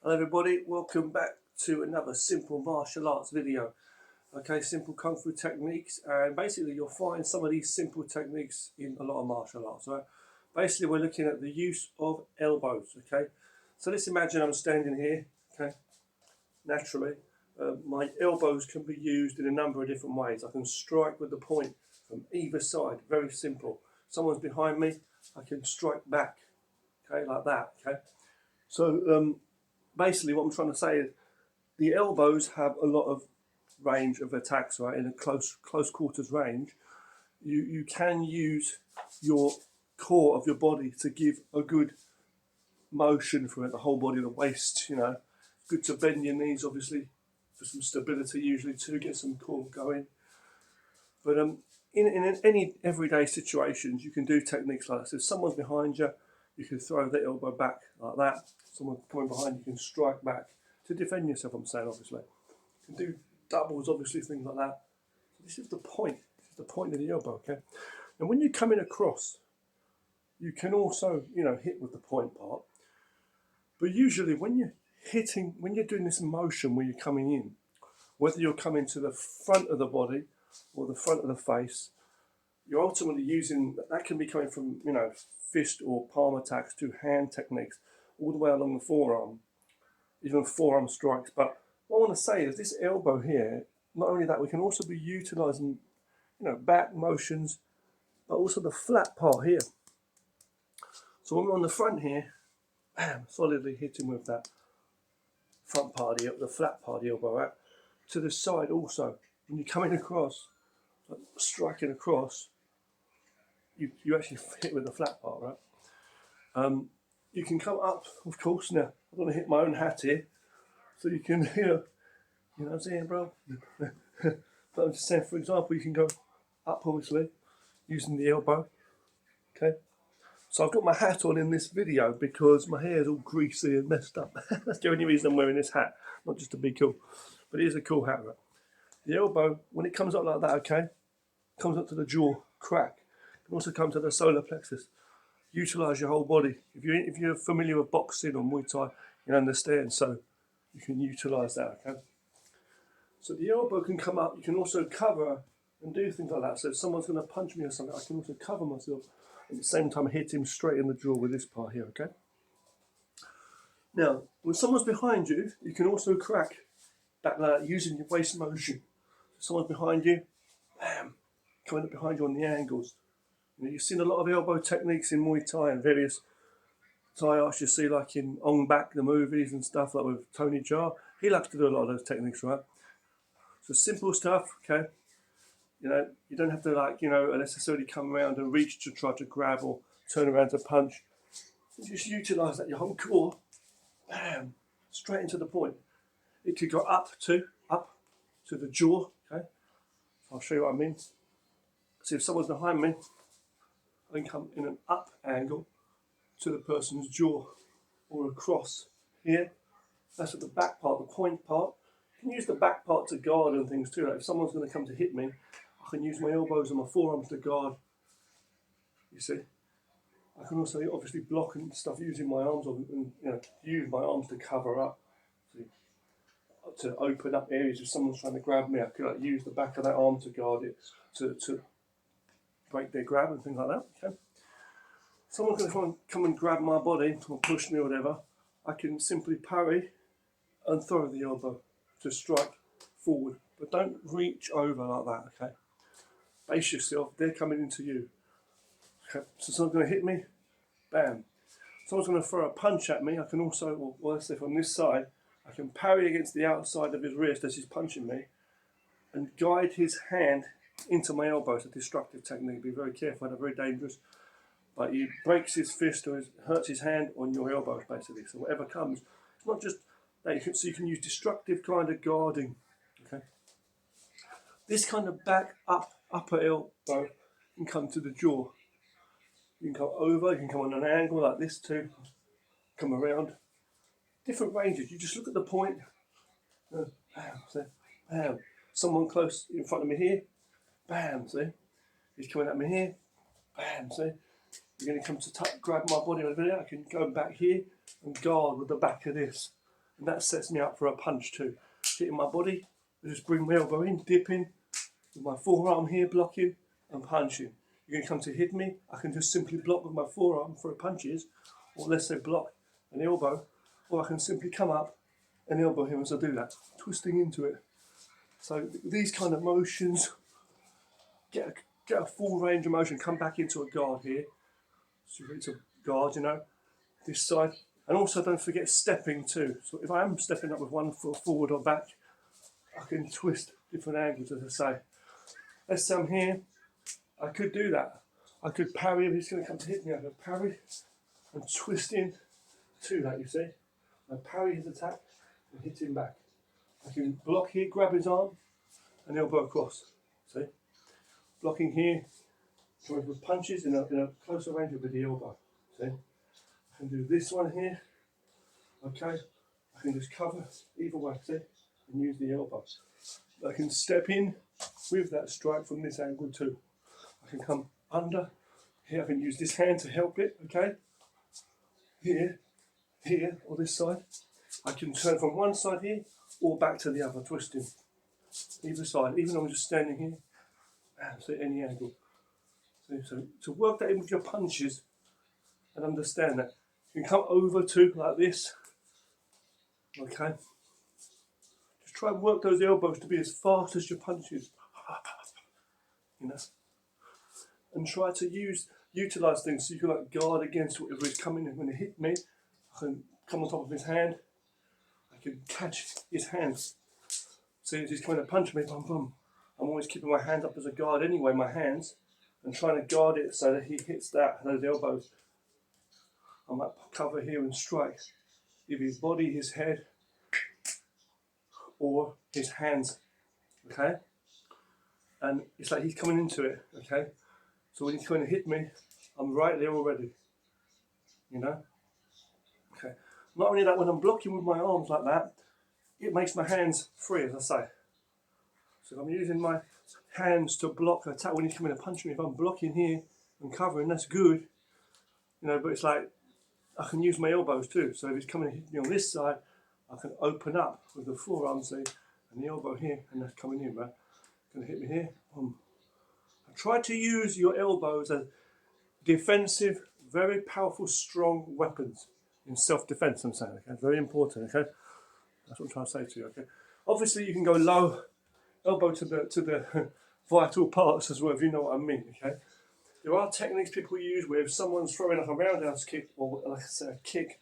Hello everybody, welcome back to another simple martial arts video. Okay, simple kung fu techniques, and basically you'll find some of these simple techniques in a lot of martial arts. Right? Basically we're looking at the use of elbows. Okay, so let's imagine I'm standing here. Okay, naturally my elbows can be used in a number of different ways. I can strike with the point from either side, very simple. Someone's behind me, I can strike back, okay, like that. Okay, so basically what I'm trying to say is the elbows have a lot of range of attacks, right? In a close quarters range, you can use your core of your body to give a good motion for it, the whole body, the waist, good to bend your knees, obviously, for some stability, usually to get some core going. But in any everyday situations, you can do techniques like this. If someone's behind you, you can throw the elbow back like that. Someone coming behind, you can strike back to defend yourself. I'm saying, obviously, you can do doubles, obviously, things like that. So this is the point. This is the point of the elbow. Okay, and when you're coming across, you can also, hit with the point part. But usually, when you're hitting, when you're doing this motion where you're coming in, whether you're coming to the front of the body or the front of the face, you're ultimately using, that can be coming from, fist or palm attacks to hand techniques all the way along the forearm, even forearm strikes. But what I want to say is this elbow here, not only that, we can also be utilizing, back motions, but also the flat part here. So when we're on the front here, bam, solidly hitting with that front part of the flat part of the elbow, right? To the side also, when you're coming across, like striking across, you actually hit with the flat part, right? You can come up, of course. Now I don't want to hit my own hat here, so you can, you know what I'm saying, bro. But I'm just saying, for example, you can go up, obviously, using the elbow. Okay. So I've got my hat on in this video because my hair is all greasy and messed up. That's the only reason I'm wearing this hat, not just to be cool. But it is a cool hat, right? The elbow, when it comes up like that, okay, comes up to the jaw, crack. It can also come to the solar plexus. Utilize your whole body. If you're familiar with boxing or Muay Thai, you understand. So you can utilize that. Okay. So the elbow can come up. You can also cover and do things like that. So if someone's going to punch me or something, I can also cover myself at the same time hit him straight in the jaw with this part here. Okay. Now, when someone's behind you, you can also crack back like that using your waist motion. If someone's behind you, bam, coming up behind you on the angles. You've seen a lot of elbow techniques in Muay Thai and various Thai arts you see, like in Ong Bak, the movies and stuff, like with Tony Jaa. He loves to do a lot of those techniques, right? So simple stuff, okay? You don't have to necessarily come around and reach to try to grab or turn around to punch. You just utilize that, your whole core, bam, straight into the point. It could go up to the jaw, okay? I'll show you what I mean. See, if someone's behind me, I can come in an up angle to the person's jaw or across here. That's at the back part, the point part. You can use the back part to guard and things too. Like if someone's going to come to hit me, I can use my elbows and my forearms to guard. You see, I can also obviously block and stuff using my arms, and use my arms to cover up, to open up areas. If someone's trying to grab me, I could use the back of that arm to guard it, to break their grab and things like that. Okay. Someone's going to come and grab my body or push me or whatever. I can simply parry and throw the elbow to strike forward, but don't reach over like that. Okay, base yourself. They're coming into you. Okay, so someone's going to hit me, bam. Someone's going to throw a punch at me. I can also, well, let's say from this side, I can parry against the outside of his wrist as he's punching me, and guide his hand into my elbow. It's a destructive technique. Be very careful. They're very dangerous. But he breaks his fist or hurts his hand on your elbows, basically. So whatever comes, it's not just that. So you can use destructive kind of guarding. Okay. This kind of upper elbow can come to the jaw. You can come over. You can come on an angle like this too. Come around. Different ranges. You just look at the point. Bam. See, bam. Someone close in front of me here. Bam. See, he's coming at me here. Bam. See. You're going to come to grab my body over there. I can go back here and guard with the back of this and that sets me up for a punch too. Hitting my body, I just bring my elbow in, dipping, with my forearm here blocking and punching. You're going to come to hit me, I can just simply block with my forearm for punches, or let's say block an elbow, or I can simply come up and elbow him as I do that, twisting into it. So these kind of motions, get a full range of motion, come back into a guard here. So it's a guard, you know, this side. And also don't forget stepping too. So if I am stepping up with one foot forward or back, I can twist different angles, as I say. Let's say I'm here, I could do that. I could parry if he's going to come to hit me. I could parry and twist in to that, you see. I parry his attack and hit him back. I can block here, grab his arm and elbow across. See? Blocking here, coming with punches in a closer range with the elbow. See? I can do this one here. Okay? I can just cover either way, see? And use the elbow. I can step in with that strike from this angle too. I can come under. Here I can use this hand to help it, okay? Here, or this side. I can turn from one side here or back to the other, twisting. Either side, even though I'm just standing here. So any angle. So to work that in with your punches and understand that. You can come over to like this. Okay? Just try and work those elbows to be as fast as your punches. You know? And try to utilize things so you can like guard against whatever is coming in. When he hit me, I can come on top of his hand. I can catch his hand. See, if he's coming to punch me, bum bum. I'm always keeping my hand up as a guard anyway, my hands, and trying to guard it so that he hits those elbows. I might cover here and strike. Either his body, his head, or his hands. Okay? And it's like he's coming into it, okay? So when he's going to hit me, I'm right there already. You know? Okay. Not only that, when I'm blocking with my arms like that, it makes my hands free, as I say. So if I'm using my hands to block an attack when he's coming to punch me, if I'm blocking here and covering, that's good. You know, but it's like, I can use my elbows too. So if he's coming to hit me on this side, I can open up with the forearm, see, and the elbow here, and that's coming in, right? Gonna hit me here. Try to use your elbows as defensive, very powerful, strong weapons in self-defense, I'm saying, okay? Very important, okay? That's what I'm trying to say to you, okay? Obviously, you can go low, elbow to the vital parts as well, if you know what I mean, okay? There are techniques people use where if someone's throwing like a roundhouse kick, or like I said, a kick,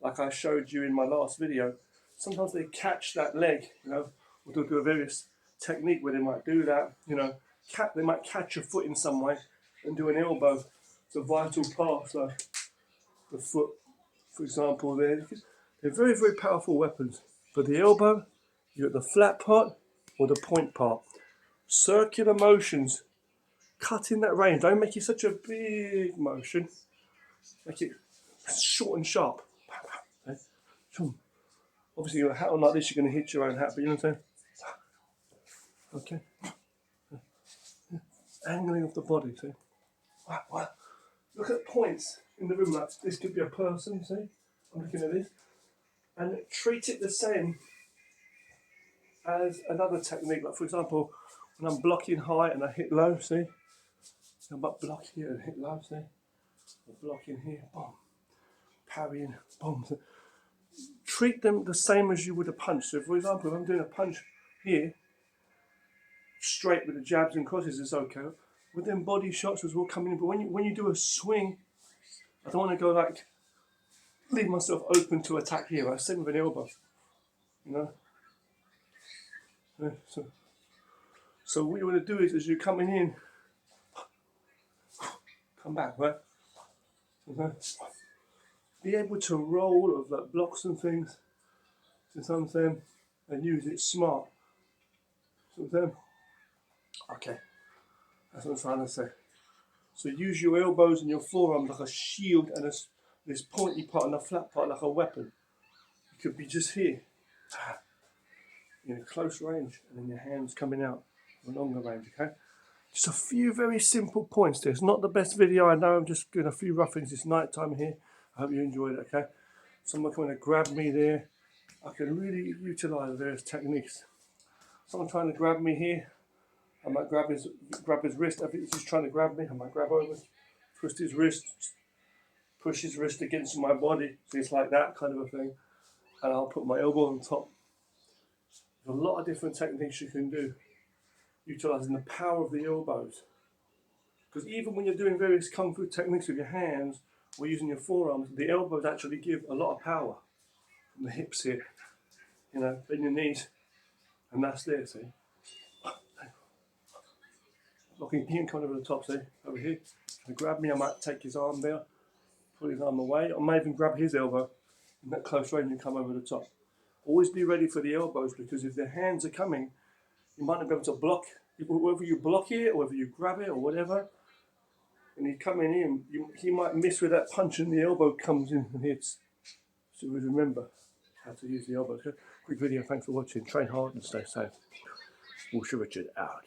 like I showed you in my last video, sometimes they catch that leg, you know, or they'll do a various technique where they might do that, you know, they might catch your foot in some way and do an elbow. It's a vital part, like the foot, for example, they're very, very powerful weapons. But the elbow, you got the flat part or the point part. Circular motions, cut in that range. Don't make it such a big motion. Make it short and sharp. Okay? Obviously, you got a hat on like this, you're going to hit your own hat, but you know what I'm saying? Okay. Angling of the body, see? Wow. Look at points in the room, like this could be a person, see? I'm looking at this. And treat it the same as another technique. Like for example, when I'm blocking high and I hit low, see? I might block here and hit low, see? I'm blocking here, boom. Parrying, boom. Treat them the same as you would a punch. So for example, if I'm doing a punch here, straight with the jabs and crosses, it's okay. With them body shots as well coming in, but when you do a swing, I don't want to go like, leave myself open to attack here, right? Same with an elbow, you know? Yeah, so what you want to do is, as you're coming in, come back, right? Okay. Be able to roll of like blocks and things, you know what I'm saying? And use it smart. You know what I'm saying? Okay, that's what I'm trying to say. So use your elbows and your forearms like a shield and this pointy part and a flat part like a weapon. It could be just here, in a close range, and then your hands coming out a longer range, okay? Just a few very simple points there. It's not the best video, I know, I'm just doing a few rough things. It's night time here. I hope you enjoyed it, okay? Someone coming to grab me there, I can really utilise various techniques. Someone trying to grab me here, I might grab his wrist. If he's trying to grab me, I might grab over, twist his wrist, push his wrist against my body. So it's like that kind of a thing. And I'll put my elbow on top. There's a lot of different techniques you can do, utilising the power of the elbows. Because even when you're doing various kung fu techniques with your hands or using your forearms, the elbows actually give a lot of power from the hips here, you know, in your knees, and that's there, see. Looking, he can come over the top, see, over here. If he grab me, I might take his arm there, pull his arm away, or may even grab his elbow in that close range and come over the top. Always be ready for the elbows, because if their hands are coming, you might not be able to block, whether you block it or whether you grab it or whatever. And he's coming in, he might miss where that punch and the elbow comes in and hits. So we remember how to use the elbow. So, quick video, thanks for watching. Train hard and stay safe. Wusha Richard out.